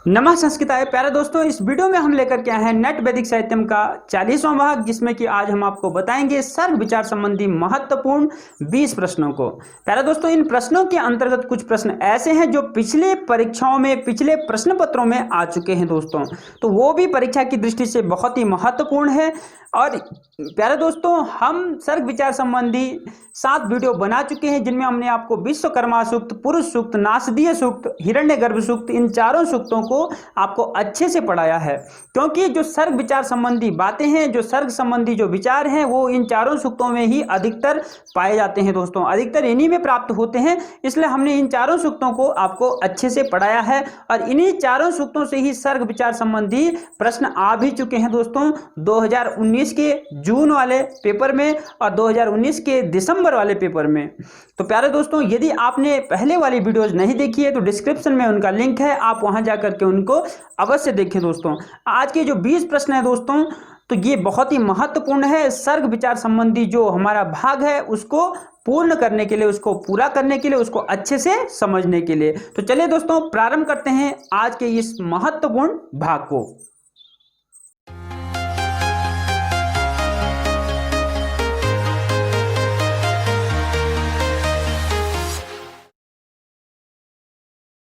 नमः संस्कृताय प्यारे दोस्तों, इस वीडियो में हम लेकर के आए हैं नेट वैदिक साहित्यम का 40वां भाग, जिसमें कि आज हम आपको बताएंगे सर्ग विचार संबंधी महत्वपूर्ण 20 प्रश्नों को। प्यारे दोस्तों, इन प्रश्नों के अंतर्गत कुछ प्रश्न ऐसे हैं जो पिछले परीक्षाओं में, पिछले प्रश्न पत्रों में आ चुके हैं दोस्तों, तो वो भी परीक्षा की दृष्टि से बहुत ही महत्वपूर्ण है। और प्यारे दोस्तों, हम सर्ग विचार संबंधी 7 वीडियो बना चुके हैं, जिनमें हमने आपको विश्वकर्मा सूक्त, पुरुष सूक्त, नासदीय सूक्त, हिरण्यगर्भ सूक्त, इन चारों सूक्तों को आपको अच्छे से पढ़ाया है। क्योंकि जो सर्ग विचार संबंधी बातें हैं, जो सर्ग संबंधी जो विचार हैं, वो इन चारों सूक्तों में ही अधिकतर पाए जाते हैं दोस्तों, अधिकतर इन्हीं में प्राप्त होते हैं। इसलिए हमने इन चारों सूक्तों को आपको अच्छे से पढ़ाया है और इन्हीं चारों सूक्तों से ही सर्ग विचार संबंधी प्रश्न आ भी चुके हैं दोस्तों 2019 के जून वाले पेपर में और 2019 के दिसंबर वाले पेपर में। तो प्यारे दोस्तों, यदि आपने पहले वाली वीडियोस नहीं देखी है तो डिस्क्रिप्शन में उनका लिंक है, आप वहां जाकर के उनको अवश्य देखें दोस्तों। आज के जो 20 प्रश्न है दोस्तों, तो ये बहुत ही महत्वपूर्ण है सर्ग विचार संबंधी जो हमारा भाग है उसको पूर्ण करने के लिए, उसको पूरा करने के लिए, उसको अच्छे से समझने के लिए। तो चलिए दोस्तों, प्रारंभ करते हैं आज के इस महत्वपूर्ण भाग को।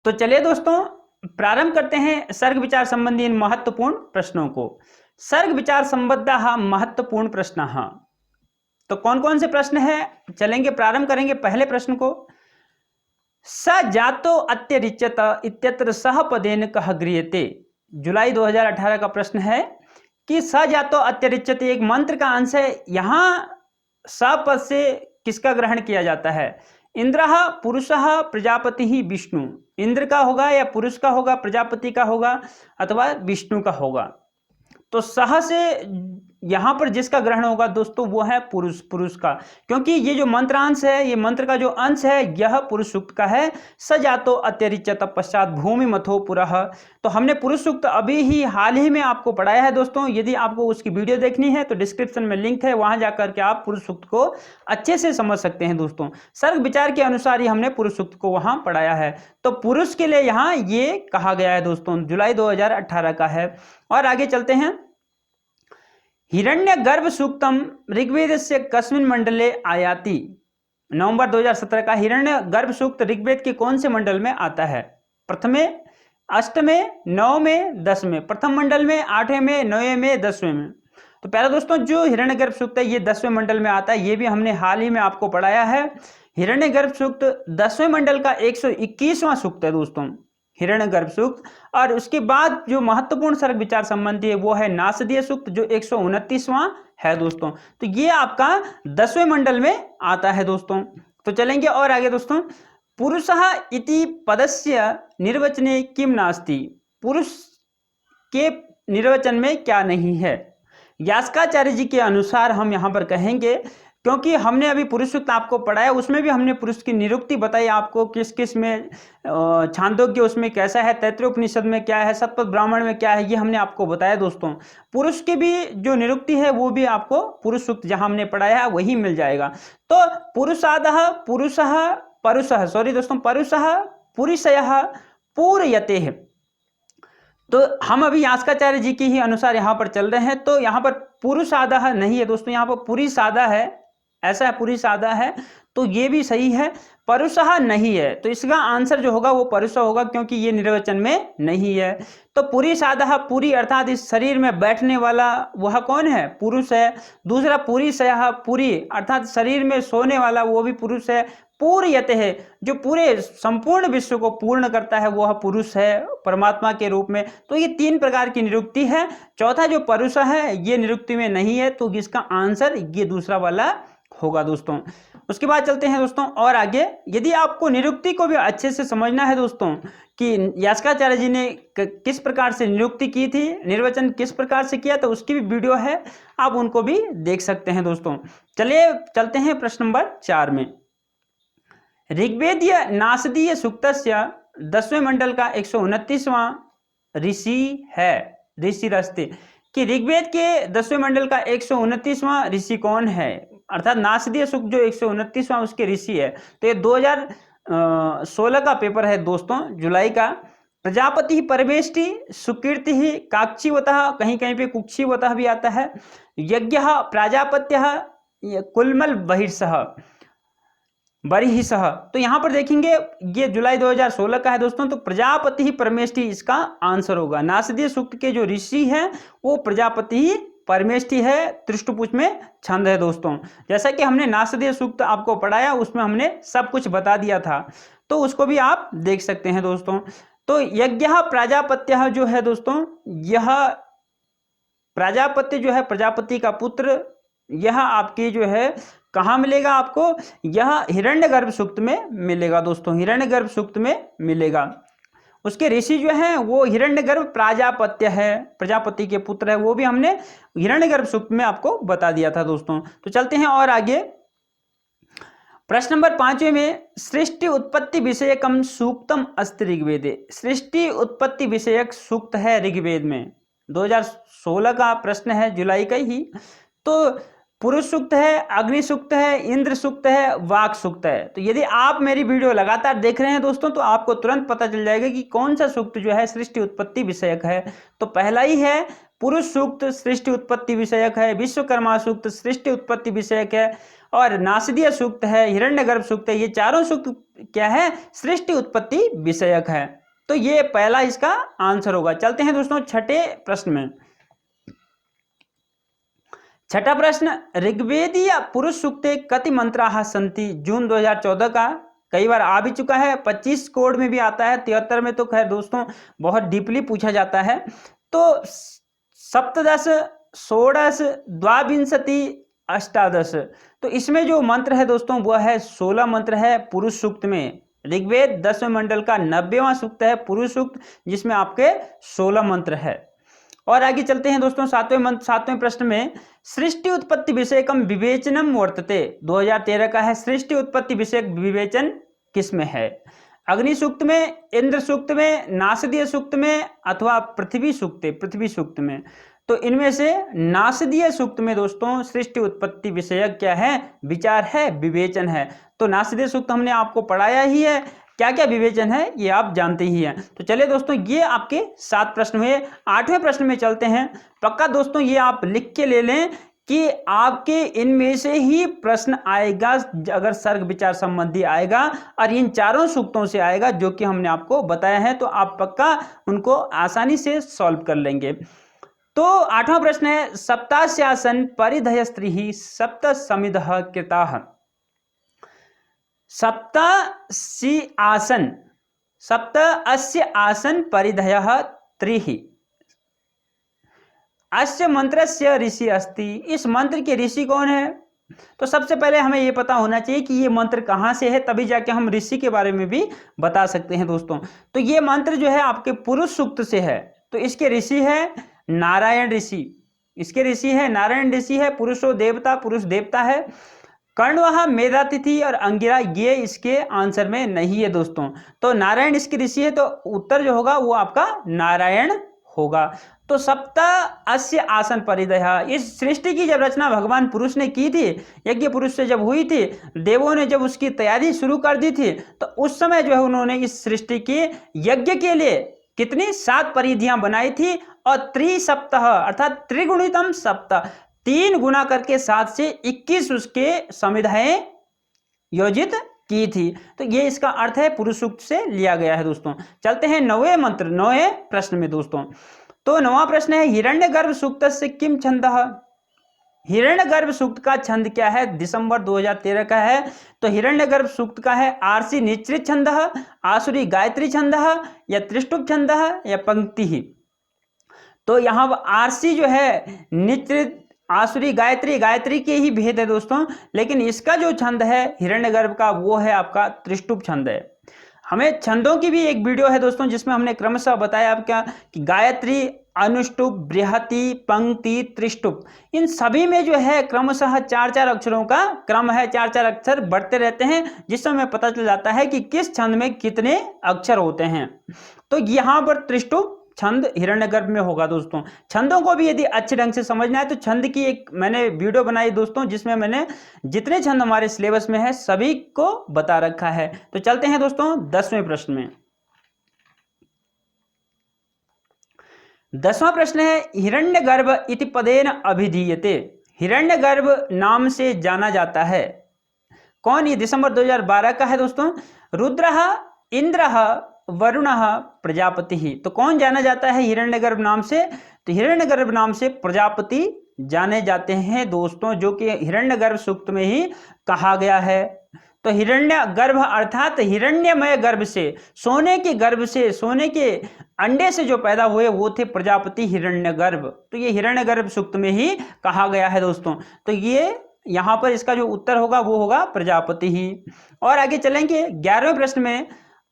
तो चलिए दोस्तों, प्रारंभ करते हैं सर्ग विचार संबंधी इन महत्वपूर्ण प्रश्नों को। सर्ग विचार संबद्धाः महत्वपूर्ण प्रश्नः। तो कौन कौन से प्रश्न हैं, चलेंगे, प्रारंभ करेंगे पहले प्रश्न को। स जातो अत्यरिच्यत इत्यत्र सह पदेन कह गृह्यते। जुलाई 2018 का प्रश्न है कि स जातो अत्यरिच्यते एक मंत्र का अंश है, यहां स पद से किसका ग्रहण किया जाता है? इंद्रः पुरुषः प्रजापति ही विष्णु। इंद्र का होगा या पुरुष का होगा, प्रजापति का होगा अथवा विष्णु का होगा। तो सह से यहां पर जिसका ग्रहण होगा दोस्तों वो है पुरुष, पुरुष का, क्योंकि ये जो मंत्रांश है, ये मंत्र का जो अंश है यह पुरुष सूक्त का है। स जातो अत्यरिच्यत पश्चात भूमि मथो पुरः। तो हमने पुरुष सूक्त अभी ही हाल ही में आपको पढ़ाया है दोस्तों। यदि आपको उसकी वीडियो देखनी है तो डिस्क्रिप्शन में लिंक है, वहां जाकर के आप पुरुष सूक्त को अच्छे से समझ सकते हैं दोस्तों। सर्ग विचार के अनुसार ही हमने पुरुष सूक्त को वहां पढ़ाया है। तो पुरुष के लिए यहां ये कहा गया है दोस्तों, जुलाई 2018 का है। और आगे चलते हैं। हिरण्यगर्भ सूक्तम ऋग्वेद से कस्मिन मंडले आयाति। नवंबर 2017 का हिरण्यगर्भ सूक्त ऋग्वेद के कौन से मंडल में आता है? प्रथमे, अष्टमे, नवमें, 10वें। प्रथम मंडल में, 8वें में, 9वें में, 10वें में। तो प्यारे दोस्तों, जो हिरण्यगर्भ सूक्त है ये 10वें मंडल में आता है। ये भी हमने हाल ही में आपको पढ़ाया है। हिरण्यगर्भ सूक्त 10वें मंडल का 121वां सूक्त है दोस्तों, हिरण्यगर्भ सूक्त। और उसके बाद जो महत्वपूर्ण सर्ग विचार संबंधी है वो है नासदीय सूक्त, जो 129वां है दोस्तों। तो ये आपका 10वें मंडल में आता है दोस्तों। तो चलेंगे और आगे दोस्तों। पुरुषः इति पदस्य निर्वचने किम नास्ति। पुरुष के निर्वचन में क्या नहीं है? यास्काचार्य जी के अनुसार हम यहाँ पर कहेंगे, क्योंकि हमने अभी पुरुष सूक्त आपको पढ़ाया, उसमें भी हमने पुरुष की निरुक्ति बताई आपको, किस किस में, छांदोग्य उसमें कैसा है, तैत्तिरीय उपनिषद में क्या है, शतपथ ब्राह्मण में क्या है, ये हमने आपको बताया दोस्तों। पुरुष की भी जो निरुक्ति है वो भी आपको पुरुष सूक्त जहां हमने पढ़ाया है वही मिल जाएगा। तो पुरुषादः पुरुषः परुषः, सॉरी दोस्तों, परुषः पुरुषयः पूरयते। तो हम अभी यास्काचार्य जी के ही अनुसार यहाँ पर चल रहे हैं। तो यहाँ पर पुरुषादः नहीं है दोस्तों, यहाँ पर पुरुषादः है, ऐसा है, पुरुषादः है, तो ये भी सही है। परुषः नहीं है, तो इसका आंसर जो होगा वो परुष होगा, क्योंकि ये निर्वचन में नहीं है। तो पुरुषादः, पुरी अर्थात इस शरीर में बैठने वाला वह कौन है? पुरुष है। दूसरा पुरुषयः, पुरी अर्थात शरीर में सोने वाला वो भी पुरुष है। पूर्यते है, जो पूरे संपूर्ण विश्व को पूर्ण करता है वह पुरुष है परमात्मा के रूप में। तो ये 3 प्रकार की निरुक्ति है। चौथा जो परुष है ये निरुक्ति में नहीं है, तो इसका आंसर ये दूसरा वाला होगा दोस्तों। उसके बाद चलते हैं दोस्तों और आगे। यदि आपको निरुक्ति को भी अच्छे से समझना है दोस्तों कि यास्काचार्य जी ने किस प्रकार से निरुक्ति की थी, निर्वचन किस प्रकार से किया, तो उसकी भी वीडियो है, आप उनको भी देख सकते हैं दोस्तों। चलिए चलते हैं प्रश्न नंबर 4 में। ऋग्वेदीय नासदीय सूक्तस्य 10वें मंडल का 129वां ऋषि है, ऋषि रस्ते, कि ऋग्वेद के 10वें मंडल का 129वां ऋषि कौन है? अर्थात नासदीय सूक्त जो 129वां उसके ऋषि है। तो ये 2016 का पेपर है दोस्तों, जुलाई का। प्रजापति परमेष्टि सुकीर्ति काक्षीवतः, कहीं कहीं पे कुक्षीवतः भी आता है। यज्ञ प्राजापत्य कुलमल बहिर्सह बरिहिसह। तो यहाँ पर देखेंगे ये जुलाई 2016 का है दोस्तों, तो प्रजापति ही परमेष्टि इसका आंसर होगा। नासदीय सूक्त के जो ऋषि हैं वो प्रजापति ही परमेष्टि है, त्रिष्टुपुच में छंद है दोस्तों। जैसा कि हमने नासदीय सूक्त आपको पढ़ाया, उसमें हमने सब कुछ बता दिया था, तो उसको भी आप देख सकते हैं दोस्तों। तो यज्ञ प्राजापत्य जो है दोस्तों, यह प्राजापत्य जो है प्रजापति का पुत्र, यह आपकी जो है कहाँ मिलेगा आपको, यह हिरण्यगर्भ सूक्त में मिलेगा दोस्तों, हिरण्यगर्भ सूक्त में मिलेगा। उसके ऋषि जो हैं वो हिरण्यगर्भ प्राजापत्य है, प्रजापति के पुत्र है, वो भी हमने हिरण्यगर्भ सूक्त में आपको बता दिया था दोस्तों। तो चलते हैं और आगे। प्रश्न नंबर 5 में सृष्टि उत्पत्ति विषयकम सूक्तम अस्ति ऋग्वेदे। सृष्टि उत्पत्ति विषयक सूक्त है ऋग्वेद में, 2016 का प्रश्न है, जुलाई का ही। तो पुरुष सूक्त है, अग्नि सूक्त है, इंद्र सूक्त है, वाक सूक्त है। तो यदि आप मेरी वीडियो लगातार देख रहे हैं दोस्तों, तो आपको तुरंत पता चल जाएगा कि कौन सा सूक्त जो है सृष्टि उत्पत्ति विषयक है। तो पहला ही है पुरुष सूक्त, सृष्टि उत्पत्ति विषयक है। विश्वकर्मा सूक्त सृष्टि उत्पत्ति विषयक है, और नासदीय सूक्त है, हिरण्यगर्भ सूक्त है। ये चारों सूक्त क्या है, सृष्टि उत्पत्ति विषयक है। तो ये पहला इसका आंसर होगा। चलते हैं दोस्तों छठे प्रश्न में। छठा प्रश्न, ऋग्वेदीय पुरुष सूक्ते कति मंत्राः सन्ति। जून 2014 का, कई बार आ भी चुका है, 25 कोड में भी आता है, 73 में तो खैर दोस्तों बहुत डीपली पूछा जाता है। तो सप्तदश, षोडश, द्वाविंशति, अष्टादश, तो इसमें जो मंत्र है दोस्तों वह है 16 मंत्र है पुरुष सूक्त में। ऋग्वेद 10वें मंडल का 90वां सूक्त है पुरुष सूक्त, जिसमें आपके 16 मंत्र है। और आगे चलते हैं दोस्तों 7वें प्रश्न में, सृष्टि उत्पत्ति विषयकम विवेचनम वर्तते। 2013 का है। सृष्टि उत्पत्ति विषयक विवेचन किस में है? अग्नि सूक्त में, इंद्र सूक्त में, नासदीय सूक्त में, अथवा पृथ्वी सूक्त में। तो इनमें से नासदीय सूक्त में दोस्तों सृष्टि उत्पत्ति विषयक क्या है, विचार है, विवेचन है। तो नासदीय सूक्त हमने आपको पढ़ाया ही है, क्या क्या विवेचन है ये आप जानते ही हैं। तो चलिए दोस्तों, ये आपके 7 प्रश्न हुए। 8वें प्रश्न में चलते हैं। पक्का दोस्तों ये आप लिख के ले लें कि आपके इनमें से ही प्रश्न आएगा, अगर सर्ग विचार संबंधी आएगा और इन चारों सूक्तों से आएगा जो कि हमने आपको बताया है, तो आप पक्का उनको आसानी से सॉल्व कर लेंगे। तो 8वां प्रश्न है, सप्तास्यासन परिधय स्त्री सप्त समिधः कृताः। सप्त अस्य आसन परिधयः त्रिः। अस्य मंत्रस्य ऋषि अस्ति। इस मंत्र के ऋषि कौन है? तो सबसे पहले हमें ये पता होना चाहिए कि ये मंत्र कहाँ से है, तभी जाके हम ऋषि के बारे में भी बता सकते हैं दोस्तों। तो ये मंत्र जो है आपके पुरुष सूक्त से है, तो इसके ऋषि है नारायण ऋषि। इसके ऋषि है नारायण ऋषि है। पुरुषो देवता, पुरुष देवता है। कर्णवह, मेधातिथि और अंगिरा ये इसके आंसर में नहीं है दोस्तों। तो नारायण इसके ऋषि है, तो उत्तर जो होगा वो आपका नारायण होगा। तो सप्त अस्य आसन परिधय, इस सृष्टि की जब रचना भगवान पुरुष ने की थी, यज्ञ पुरुष से जब हुई थी, देवों ने जब उसकी तैयारी शुरू कर दी थी, तो उस समय जो है उन्होंने इस सृष्टि की यज्ञ के लिए कितनी 7 परिधियां बनाई थी, और त्रिसप्तः अर्थात त्रिगुणितम सप्त, 3 गुना करके 7 से 21 उसके समिधाएं योजित की थी। तो ये इसका अर्थ है, पुरुष सूक्त से लिया गया है दोस्तों। चलते हैं 9वें प्रश्न में दोस्तों। तो 9वां प्रश्न है, हिरण्यगर्भ सूक्त से किम छंदः। हिरण्यगर्भ सूक्त का छंद क्या है? दिसंबर 2013 का है। तो हिरण्यगर्भ सूक्त का है आरसी निश्चित छंदः, आसुरी गायत्री छंदः, या त्रिष्टुप छंदः, या पंक्ति ही। तो यहाँ आरसी जो है निश्चित, आसुरी गायत्री के ही भेद है दोस्तों, लेकिन इसका जो छंद है हिरण्यगर्भ का वो है आपका त्रिष्टुप छंद है। हमें छंदों की भी एक वीडियो है दोस्तों, जिसमें हमने क्रमशः बताया आपका कि गायत्री, अनुष्टुप, बृहति, पंक्ति, त्रिष्टुप, इन सभी में जो है क्रमशः 4-4 अक्षरों का क्रम है। 4-4 अक्षर बढ़ते रहते हैं, जिससे हमें पता चल जाता है कि किस छंद में कितने अक्षर होते हैं। तो यहाँ पर त्रिष्टुप छंद हिरण्यगर्भ में होगा दोस्तों। छंदों को भी यदि अच्छे ढंग से समझना है तो छंद की एक मैंने वीडियो बनाई दोस्तों, जिसमें मैंने जितने छंद हमारे सिलेबस में है सभी को बता रखा है। तो चलते हैं दोस्तों 10वें प्रश्न में। 10वां प्रश्न है हिरण्यगर्भ इति पदेन अभिधीयते, हिरण्यगर्भ नाम से जाना जाता है। कौन? ये दिसंबर 2012 का है दोस्तों। रुद्रः, इंद्रः, वरुणः, प्रजापति ही। तो कौन जाना जाता है हिरण्यगर्भ नाम से? तो हिरण्यगर्भ नाम से प्रजापति जाने जाते हैं दोस्तों, जो कि हिरण्यगर्भ सूक्त में ही कहा गया है। तो हिरण्यगर्भ अर्थात हिरण्यमय गर्भ से, सोने के गर्भ से, सोने के अंडे से जो पैदा हुए वो थे प्रजापति हिरण्यगर्भ। तो ये हिरण्यगर्भ सूक्त में ही कहा गया है दोस्तों। तो ये यहाँ पर इसका जो उत्तर होगा वो होगा प्रजापति ही। और आगे चलेंगे 11वें प्रश्न में,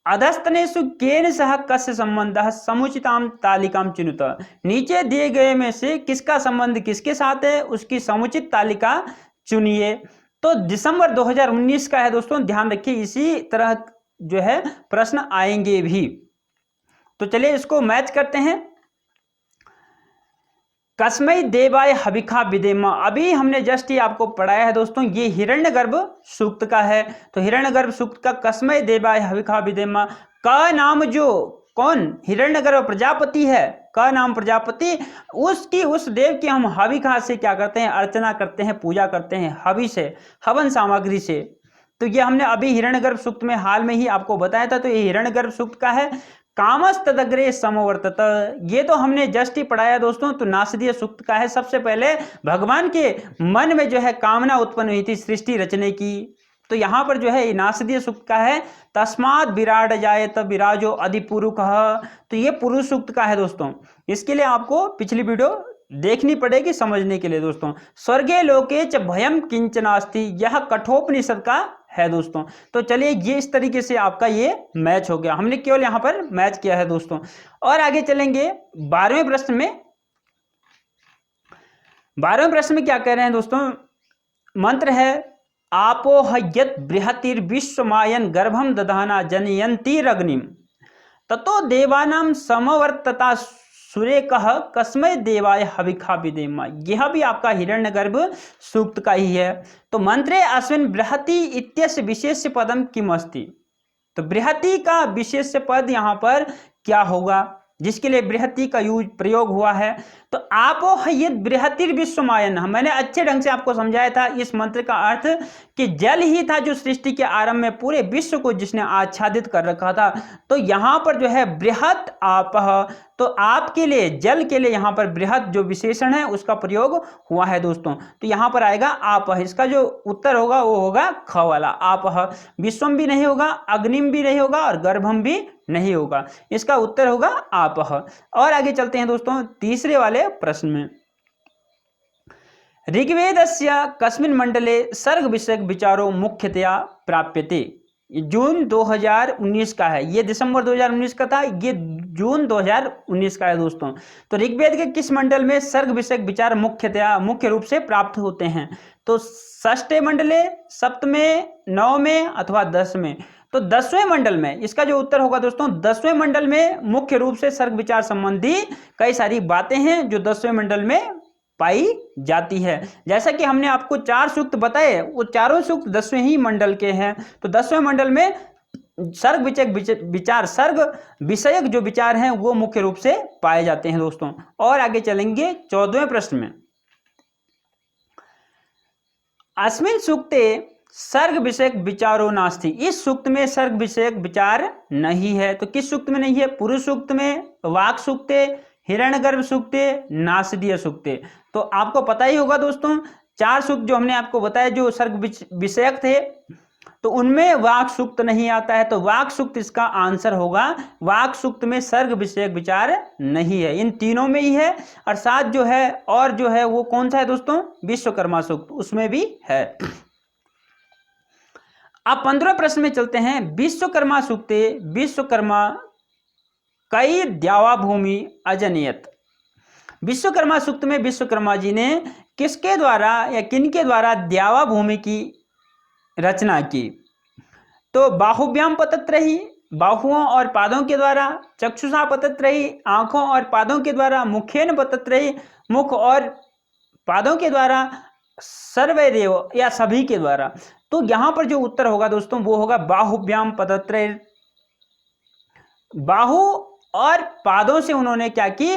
अधस्तनेषु केन सह कस्य संबंधः समुचितां तालिकां चिनुत, नीचे दिए गए में से किसका संबंध किसके साथ है उसकी समुचित तालिका चुनिए। तो दिसंबर 2019 का है दोस्तों, ध्यान रखिए, इसी तरह जो है प्रश्न आएंगे भी। तो चलिए इसको मैच करते हैं। कस्मै देवाय हविखा विदेम, अभी हमने जस्ट ये आपको पढ़ाया है दोस्तों, ये हिरण्यगर्भ सूक्त का है। तो हिरण्यगर्भ सूक्त का कस्मै देवाय हविखा विदेम का नाम जो कौन? हिरण्यगर्भ प्रजापति है, का नाम प्रजापति, उसकी उस देव की हम हविखा से क्या करते हैं? अर्चना करते हैं, पूजा करते हैं, हवि से, हवन सामग्री से। तो ये हमने अभी हिरण्यगर्भ सूक्त में हाल में ही आपको बताया था। तो ये हिरण्यगर्भ सूक्त का है। कामस्तदग्रे समवर्तत, ये तो हमने जस्ट ही पढ़ाया दोस्तों। तो नासदीय सूक्त का है। सबसे पहले भगवान के मन में जो है कामना उत्पन्न हुई थी सृष्टि रचने की। तो यहाँ पर जो है नासदीय सूक्त का है। तस्मात् विराट जायत विराजो अधिपुरुषः, तो ये पुरुष सूक्त का है दोस्तों। इसके लिए आपको पिछली वीडियो देखनी पड़ेगी समझने के लिए दोस्तों। स्वर्गे लोके च भयम किंचनास्ति, यह कठोपनिषद का है दोस्तों। तो चलिए ये इस तरीके से आपका ये मैच हो गया, हमने केवल यहाँ पर मैच किया है दोस्तों। और आगे चलेंगे 12वें प्रश्न में। 12वें प्रश्न में क्या कह रहे हैं दोस्तों? मंत्र है आपो हयत बृहतिर्विश्वमायन गर्भम दधाना जनयन्तीरग्निम ततो देवानां समवर्तता सुरेकः कस्मै देवाय हविखा विदेम, यह भी आपका हिरण्यगर्भ सूक्त का ही है। तो मंत्रे अस्मिन् बृहति इत्यस्य विशेष्य पदम किम अस्ति, तो बृहति का विशेष्य पद यहाँ पर क्या होगा जिसके लिए बृहति का यूज प्रयोग हुआ है? तो आपो हयत बृहतिर्विश्वमायन, मैंने अच्छे ढंग से आपको समझाया था इस मंत्र का अर्थ कि जल ही था जो सृष्टि के आरंभ में पूरे विश्व को जिसने आच्छादित कर रखा था। तो यहाँ पर जो है बृहत आपः, तो आपके लिए, जल के लिए यहाँ पर बृहत जो विशेषण है उसका प्रयोग हुआ है दोस्तों। तो यहाँ पर आएगा आपः, इसका जो उत्तर होगा वो होगा ख वाला आपः। विश्वम भी नहीं होगा, अग्निम भी नहीं होगा और गर्भम भी नहीं होगा, इसका उत्तर होगा आपः। और आगे चलते हैं दोस्तों तीसरे वाले प्रश्न में। ऋग्वेदस्य कस्मिन् मंडले सर्ग विषयक विचारों मुख्यतया प्राप्यते, जून 2019 का है, ये दिसंबर 2019 का था, ये जून 2019 का है दोस्तों। तो ऋग्वेद के किस मंडल में सर्ग विषयक विचार मुख्य रूप से प्राप्त होते हैं? तो षष्ठे मंडले, सप्तमे, नवमे अथवा 10वें। तो 10वें मंडल में इसका जो उत्तर होगा दोस्तों, 10वें मंडल में मुख्य रूप से सर्ग विचार संबंधी कई सारी बातें हैं जो 10वें मंडल में पाई जाती है। जैसा कि हमने आपको 4 सूक्त बताए, वो चारों सूक्त 10वें ही मंडल के हैं। तो 10वें मंडल में सर्ग विषयक विचार, सर्ग विषयक जो विचार हैं वो मुख्य रूप से पाए जाते हैं दोस्तों। और आगे चलेंगे 14वें प्रश्न में। अस्मिन् सूक्ते सर्ग विषयक विचारो नास्ति, इस सूक्त में सर्ग विषयक विचार नहीं है। तो किस सूक्त में नहीं है? पुरुष सूक्त में, वाक सूक्ते, हिरण्यगर्भ सूक्ते, नासदीय सूक्ते। तो आपको पता ही होगा दोस्तों 4 सूक्त जो हमने आपको बताया जो सर्ग विषयक थे, तो उनमें वाक सूक्त नहीं आता है। तो वाक सूक्त इसका आंसर होगा। वाक सूक्त में सर्ग विषयक विचार नहीं है, इन तीनों में ही है। और साथ जो है और जो है वो कौन सा है दोस्तों? विश्वकर्मा सूक्त, उसमें भी है। अब 15वें प्रश्न में चलते हैं। विश्वकर्मा सूक्ते विश्वकर्मा कई द्यावा भूमि अजनयत, विश्वकर्मा सूक्त में विश्वकर्मा जी ने किसके द्वारा या किनके द्वारा द्यावा भूमि की रचना की? तो बाहुभ्याम पतत्रही, बाहुओं और पादों के द्वारा, चक्षुषा पतत्रही, आंखों और पादों के द्वारा, मुखेन पतत्रही, मुख और पादों के द्वारा, सर्वैरेव या सभी के द्वारा। तो यहां पर जो उत्तर होगा दोस्तों वो होगा बाहुभ्याम पतत्रय। बाहु और पादों से उन्होंने क्या की?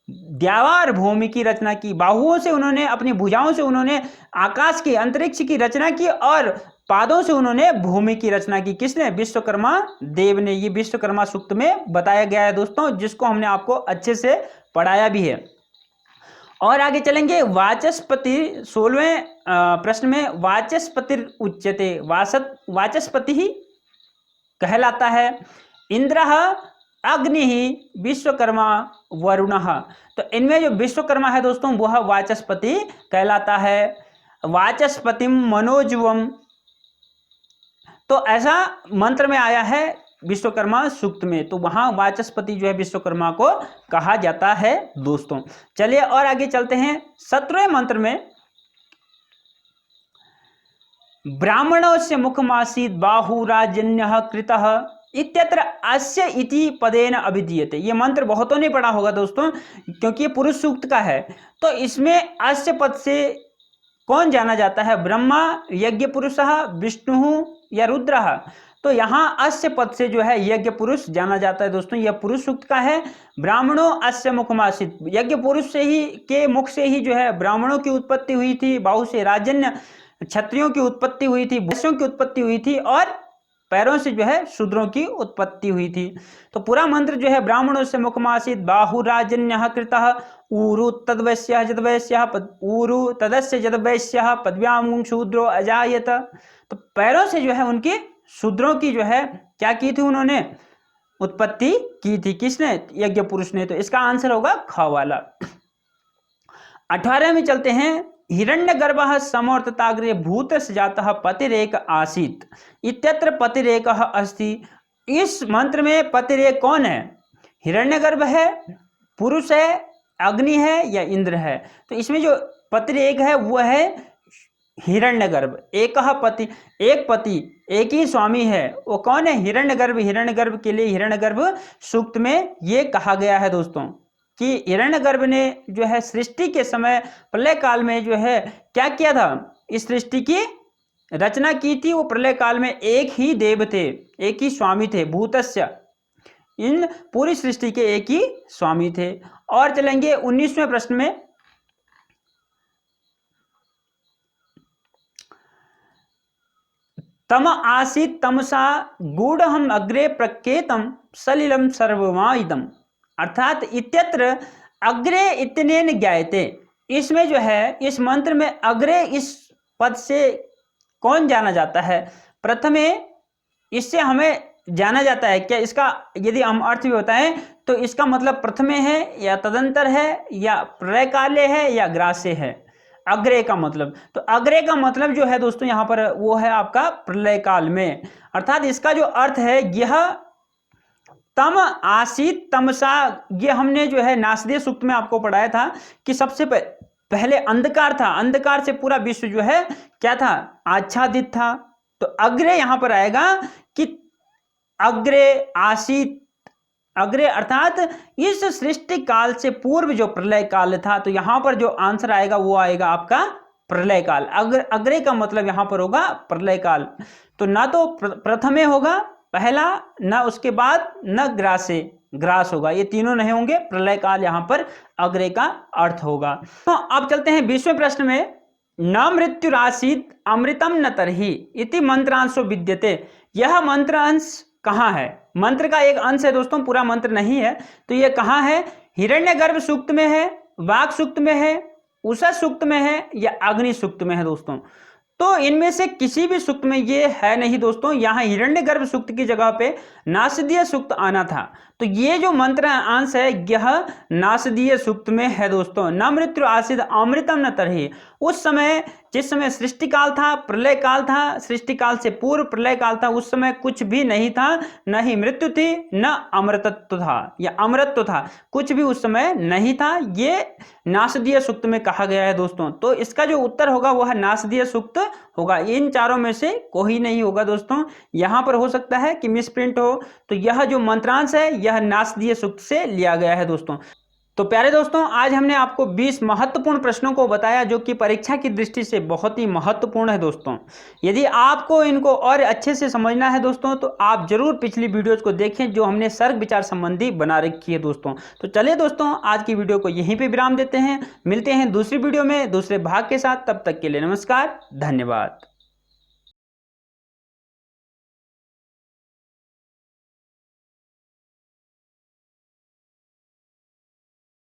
द्यावार भूमि की रचना की। बाहुओं से उन्होंने, अपनी भुजाओं से उन्होंने आकाश की, अंतरिक्ष की रचना की और पादों से उन्होंने भूमि की रचना की। किसने? विश्वकर्मा देव ने। ये विश्वकर्मा सूक्त में बताया गया है दोस्तों, जिसको हमने आपको अच्छे से पढ़ाया भी है। और आगे चलेंगे, वाचस्पति 16वें प्रश्न में, वाचस्पति उच्यते, वाचस्पति ही कहलाता है। इंद्र, अग्नि ही, विश्वकर्मा, वरुण। तो इनमें जो विश्वकर्मा है दोस्तों वह वाचस्पति कहलाता है। वाचस्पतिम मनोजुवम, तो ऐसा मंत्र में आया है विश्वकर्मा सूक्त में, तो वहां वाचस्पति जो है विश्वकर्मा को कहा जाता है दोस्तों। चलिए और आगे चलते हैं 17वें मंत्र में, ब्राह्मणस्य मुखमासीत् बाहुराजन्यः कृतः इत्यत्र अस्य इति पदेन अभिधीयते। ये मंत्र बहुतों ने पढ़ा होगा दोस्तों, क्योंकि ये पुरुष सूक्त का है। तो इसमें अस्य पद से कौन जाना जाता है? ब्रह्मा, यज्ञ पुरुषः, विष्णु या रुद्रः। तो यहाँ अस्य पद से जो है यज्ञ पुरुष जाना जाता है दोस्तों। यह पुरुष सूक्त का है। ब्राह्मणों अस्य मुखमासीत्, यज्ञ पुरुष से ही के मुख से ही जो है ब्राह्मणों की उत्पत्ति हुई थी। बाहु से राजन्य क्षत्रियों की उत्पत्ति हुई थी, वैश्यों की उत्पत्ति हुई थी, और पैरों से जो है शूद्रों की उत्पत्ति हुई थी। तो पूरा मंत्र जो है, ब्राह्मणों से मुखमासीत् बाहुराजन्यः कृतः ऊरु तद्वैश्यः जदवैश्यः ऊरु तदस्य जदवैश्यः पदव्यां शूद्रो अजायत। तो पैरों से जो है उनकी शूद्रों की जो है क्या की थी? उन्होंने उत्पत्ति की थी। किसने? यज्ञ पुरुष ने। तो इसका आंसर होगा ख वाला। 18 में चलते हैं, हिरण्यगर्भः समर्थताग्रे भूतस्य जातः पतिरेक आसीत् इत्यत्र पतिरेकः अस्ति। इस मंत्र में पतिरेक कौन है? हिरण्यगर्भ है, पुरुष है, अग्नि है या इंद्र है? तो इसमें जो पतिरेक है वह है हिरण्यगर्भ। एक पति, एक पति, एक ही स्वामी है, वो कौन है? हिरण्यगर्भ। हिरण्यगर्भ के लिए हिरण्यगर्भ सूक्त में ये कहा गया है दोस्तों कि हिरण्यगर्भ ने जो है सृष्टि के समय प्रलय काल में जो है क्या किया था? इस सृष्टि की रचना की थी। वो प्रलय काल में एक ही देव थे, एक ही स्वामी थे। भूतस्य, इन पूरी सृष्टि के एक ही स्वामी थे। और चलेंगे 19वें प्रश्न में, तम आसीत् तमसा गूढ़हम अग्रे प्रकेतम सलिलम सर्वमाइदम, अर्थात इत्यत्र अग्रे इत्यनेन ज्ञायते। इसमें जो है, इस मंत्र में अग्रे इस पद से कौन जाना जाता है? प्रथमे, इससे हमें जाना जाता है क्या? इसका यदि हम अर्थ भी बताएं तो इसका मतलब प्रथमे है या तदंतर है या प्रलयकाले है या ग्रासे है। अग्रे का मतलब, तो अग्रे का मतलब जो है दोस्तों यहाँ पर वो है आपका प्रलय काल में। अर्थात इसका जो अर्थ है, यह तम आसीत तमसा, ये हमने जो है नासदीय सूक्त में आपको पढ़ाया था कि सबसे पहले अंधकार था, अंधकार से पूरा विश्व जो है क्या था? आच्छादित था। तो अग्रे यहां पर आएगा कि अग्रे आसीत, अग्रे अर्थात इस सृष्टि काल से पूर्व जो प्रलय काल था। तो यहां पर जो आंसर आएगा वो आएगा आपका प्रलय काल। अग्रे का मतलब यहां पर होगा प्रलय काल। तो ना तो प्रथमे होगा पहला, ना उसके बाद, न ग्रासे, ग्रास होगा, ये तीनों नहीं होंगे। प्रलय काल यहां पर अग्रे का अर्थ होगा। तो अब चलते हैं 20वें प्रश्न में, न मृत्युरासीत् अमृतम न तरहि इति मंत्रांशो विद्यते। यह मंत्रांश कहाँ है? मंत्र का एक अंश है दोस्तों, पूरा मंत्र नहीं है। तो यह कहाँ है? हिरण्यगर्भ सूक्त में है, वाक सूक्त में है, उषा सूक्त में है या अग्नि सूक्त में है दोस्तों। तो इनमें से किसी भी सूक्त में ये है नहीं दोस्तों। यहाँ हिरण्यगर्भ सूक्त की जगह पे नासदीय सूक्त आना था। तो ये जो मंत्र अंश है यह नासदीय सूक्त में है दोस्तों। न मृत्यु आसीत् अमृतम न तरहि। उस समय, जिस समय सृष्टि काल था, प्रलय काल था, सृष्टि काल से पूर्व प्रलय काल था, उस समय कुछ भी नहीं था, न ही मृत्यु थी, न अमृतत्व था या अमृतत्व था, कुछ भी उस समय नहीं था। ये नासदीय सूक्त में कहा गया है दोस्तों। तो इसका जो उत्तर होगा वह नासदीय सूक्त होगा। इन चारों में से कोई नहीं होगा दोस्तों। यहां पर हो सकता है कि मिसप्रिंट हो। तो यह जो मंत्रांश है यह नासदीय सूक्त से लिया गया है दोस्तों। तो प्यारे दोस्तों, आज हमने आपको 20 महत्वपूर्ण प्रश्नों को बताया जो कि परीक्षा की दृष्टि से बहुत ही महत्वपूर्ण है दोस्तों। यदि आपको इनको और अच्छे से समझना है दोस्तों, तो आप जरूर पिछली वीडियोज को देखें जो हमने सर्ग विचार संबंधी बना रखी है दोस्तों। तो चलिए दोस्तों, आज की वीडियो को यहीं पर विराम देते हैं। मिलते हैं दूसरी वीडियो में दूसरे भाग के साथ। तब तक के लिए नमस्कार, धन्यवाद।